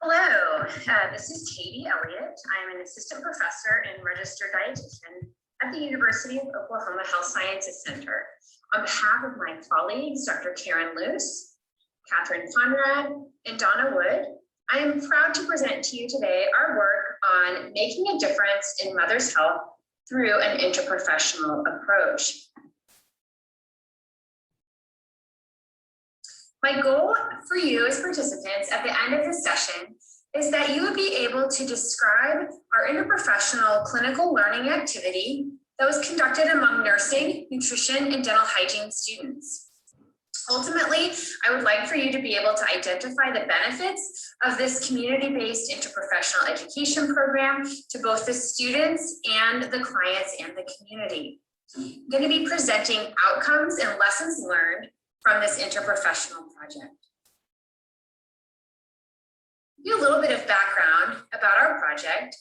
Hello, this is Katie Eliot. I'm an assistant professor and registered dietitian at the University of Oklahoma Health Sciences Center. On behalf of my colleagues, Dr. Karen Luce, Kathryn Konrad, and Donna Wood, I am proud to present to you today our work on making a difference in mother's health through an interprofessional approach. My goal for you as participants at the end of this session is that you would be able to describe our interprofessional clinical learning activity that was conducted among nursing, nutrition, and dental hygiene students. Ultimately, I would like for you to be able to identify the benefits of this community-based interprofessional education program to both the students and the clients and the community. I'm going to be presenting outcomes and lessons learned from this interprofessional project. To give you a little bit of background about our project,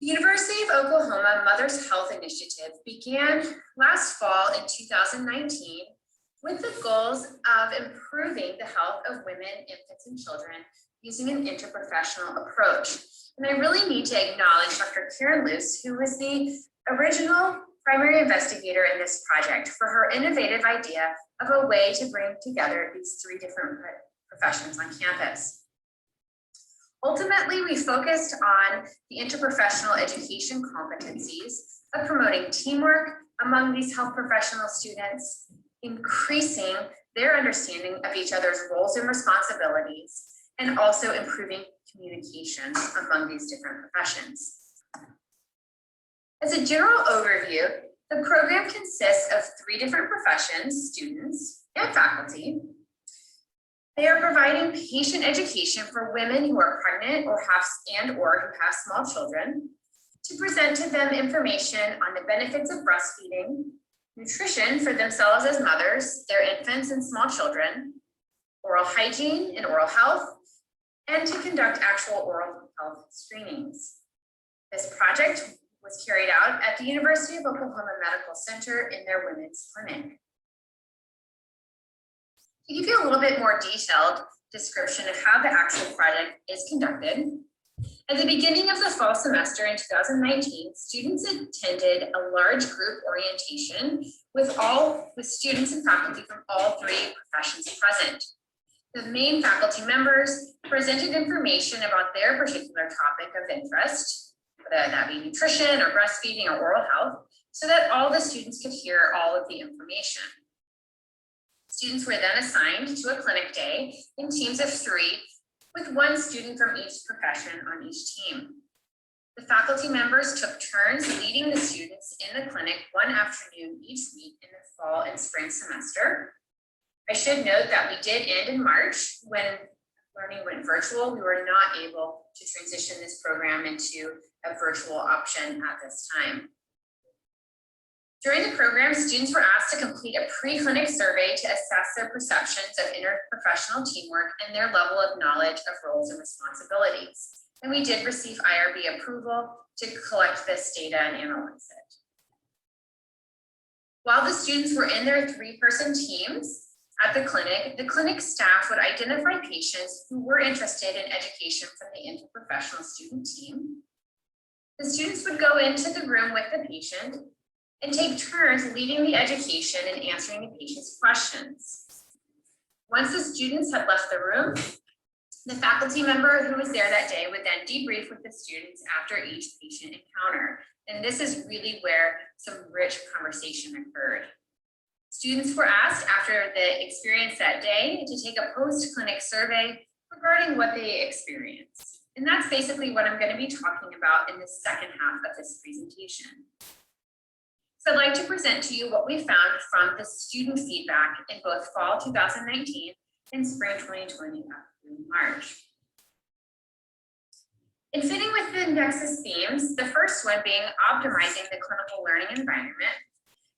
the University of Oklahoma Mother's Health Initiative began last fall in 2019 with the goals of improving the health of women, infants, and children using an interprofessional approach. And I really need to acknowledge Dr. Karen Luce, who was the original primary investigator in this project, for her innovative idea of a way to bring together these three different professions on campus. Ultimately, we focused on the interprofessional education competencies of promoting teamwork among these health professional students, increasing their understanding of each other's roles and responsibilities, and also improving communication among these different professions. As a general overview, the program consists of three different professions, students and faculty. They are providing patient education for women who are pregnant or who have small children, to present to them information on the benefits of breastfeeding, nutrition for themselves as mothers, their infants and small children, oral hygiene and oral health, and to conduct actual oral health screenings. This project was carried out at the University of Oklahoma Medical Center in their women's clinic. To give you a little bit more detailed description of how the actual project is conducted, at the beginning of the fall semester in 2019, students attended a large group orientation with students and faculty from all three professions present. The main faculty members presented information about their particular topic of interest, whether that be nutrition or breastfeeding or oral health, so that all the students could hear all of the information. Students were then assigned to a clinic day in teams of 3, with 1 student from each profession on each team. The faculty members took turns leading the students in the clinic one afternoon each week in the fall and spring semester. I should note that we did end in March when learning went virtual. We were not able to transition this program into a virtual option at this time. During the program, students were asked to complete a preclinic survey to assess their perceptions of interprofessional teamwork and their level of knowledge of roles and responsibilities. And we did receive IRB approval to collect this data and analyze it. While the students were in their 3-person teams at the clinic staff would identify patients who were interested in education from the interprofessional student team. The students would go into the room with the patient and take turns leading the education and answering the patient's questions. Once the students had left the room, the faculty member who was there that day would then debrief with the students after each patient encounter. And this is really where some rich conversation occurred. Students were asked after the experience that day to take a post-clinic survey regarding what they experienced. And that's basically what I'm going to be talking about in the second half of this presentation. So I'd like to present to you what we found from the student feedback in both fall 2019 and spring 2020 up through March. In fitting with the Nexus themes, the first one being optimizing the clinical learning environment,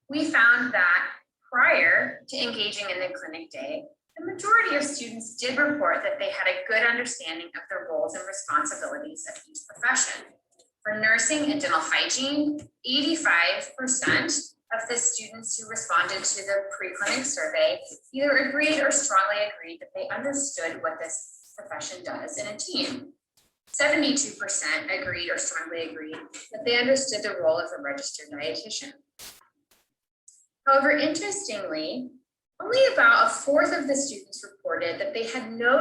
we found that prior to engaging in the clinic day, the majority of students did report that they had a good understanding of their roles and responsibilities of each profession. For nursing and dental hygiene, 85% of the students who responded to the preclinic survey either agreed or strongly agreed that they understood what this profession does in a team. 72% agreed or strongly agreed that they understood the role of a registered dietitian. However, interestingly, only about a fourth of the students reported that they had no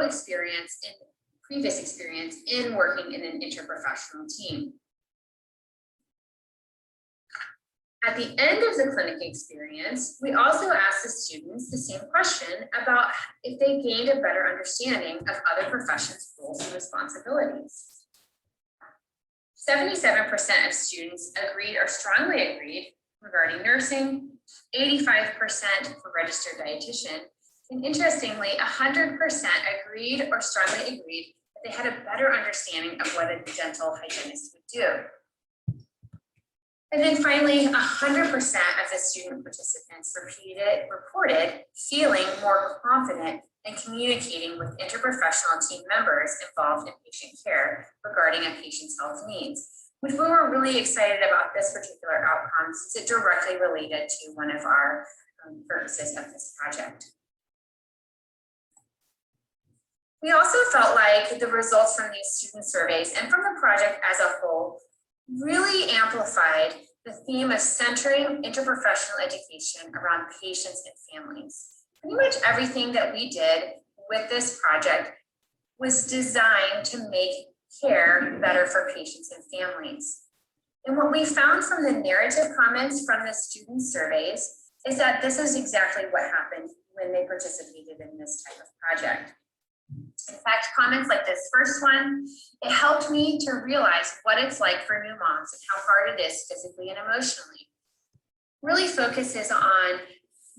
previous experience in working in an interprofessional team. At the end of the clinic experience, we also asked the students the same question about if they gained a better understanding of other professions' roles and responsibilities. 77% of students agreed or strongly agreed regarding nursing, 85% for registered dietitian, and interestingly, 100% agreed or strongly agreed that they had a better understanding of what a dental hygienist would do. And then finally, 100% of the student participants reported feeling more confident in communicating with interprofessional team members involved in patient care regarding a patient's health needs, which we were really excited about this particular outcome since it directly related to one of our purposes of this project. We also felt like the results from these student surveys and from the project as a whole really amplified the theme of centering interprofessional education around patients and families. Pretty much everything that we did with this project was designed to make care better for patients and families. And what we found from the narrative comments from the student surveys is that this is exactly what happened when they participated in this type of project. In fact, comments like this first one, it helped me to realize what it's like for new moms and how hard it is physically and emotionally. Really focuses on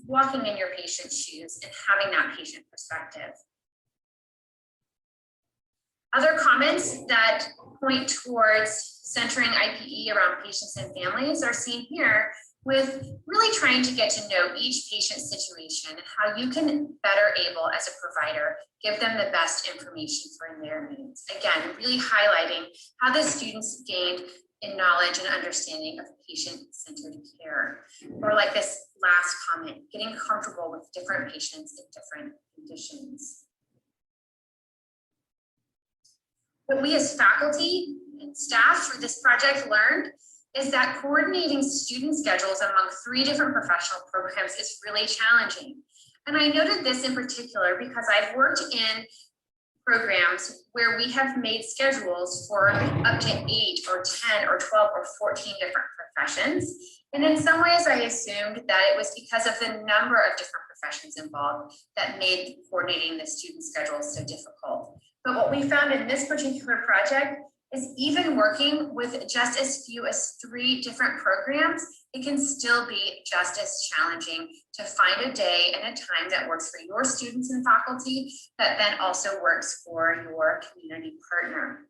walking in your patient's shoes and having that patient perspective. Other comments that point towards centering IPE around patients and families are seen here, with really trying to get to know each patient's situation and how you can better able as a provider give them the best information for their needs. Again, really highlighting how the students gained in knowledge and understanding of patient-centered care. Or like this last comment, getting comfortable with different patients in different conditions. What we as faculty and staff for this project learned is that coordinating student schedules among 3 different professional programs is really challenging. And I noted this in particular because I've worked in programs where we have made schedules for up to 8 or 10 or 12 or 14 different professions. And in some ways I assumed that it was because of the number of different professions involved that made coordinating the student schedules so difficult. But what we found in this particular project is even working with just as few as 3 different programs, it can still be just as challenging to find a day and a time that works for your students and faculty that then also works for your community partner.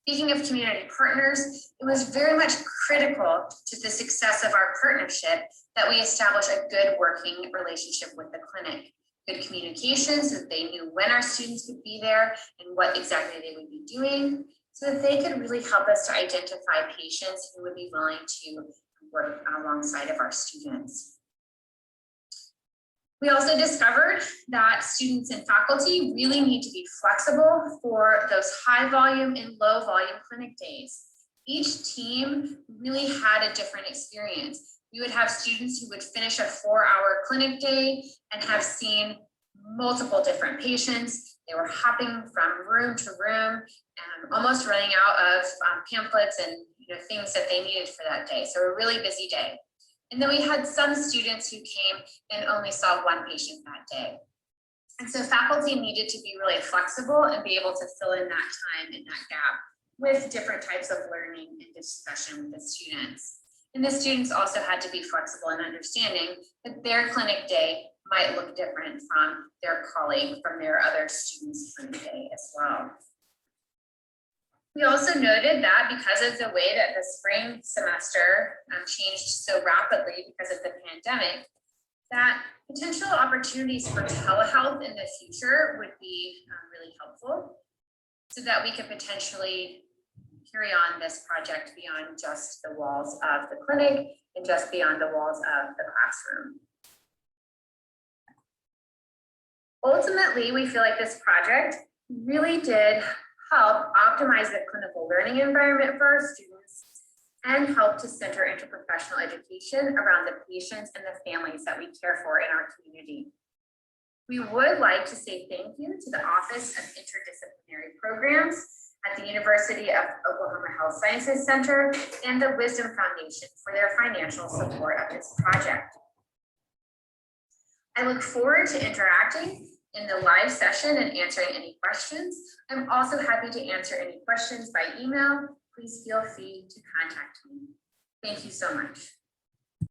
Speaking of community partners, it was very much critical to the success of our partnership that we establish a good working relationship with the clinic. Good communication so that they knew when our students would be there and what exactly they would be doing, so that they could really help us to identify patients who would be willing to work alongside of our students. We also discovered that students and faculty really need to be flexible for those high volume and low volume clinic days. Each team really had a different experience. We would have students who would finish a 4-hour clinic day and have seen multiple different patients. They were hopping from room to room and almost running out of pamphlets and things that they needed for that day. So a really busy day. And then we had some students who came and only saw 1 patient that day. And so faculty needed to be really flexible and be able to fill in that time and that gap with different types of learning and discussion with the students. And the students also had to be flexible in understanding that their clinic day might look different from their colleague, from their other students' clinic day as well. We also noted that because of the way that the spring semester changed so rapidly because of the pandemic, that potential opportunities for telehealth in the future would be really helpful so that we could potentially carry on this project beyond just the walls of the clinic and just beyond the walls of the classroom. Ultimately, we feel like this project really did help optimize the clinical learning environment for our students and help to center interprofessional education around the patients and the families that we care for in our community. We would like to say thank you to the Office of Interdisciplinary Programs at the University of Oklahoma Health Sciences Center and the Wisdom Foundation for their financial support of this project. I look forward to interacting in the live session and answering any questions. I'm also happy to answer any questions by email. Please feel free to contact me. Thank you so much.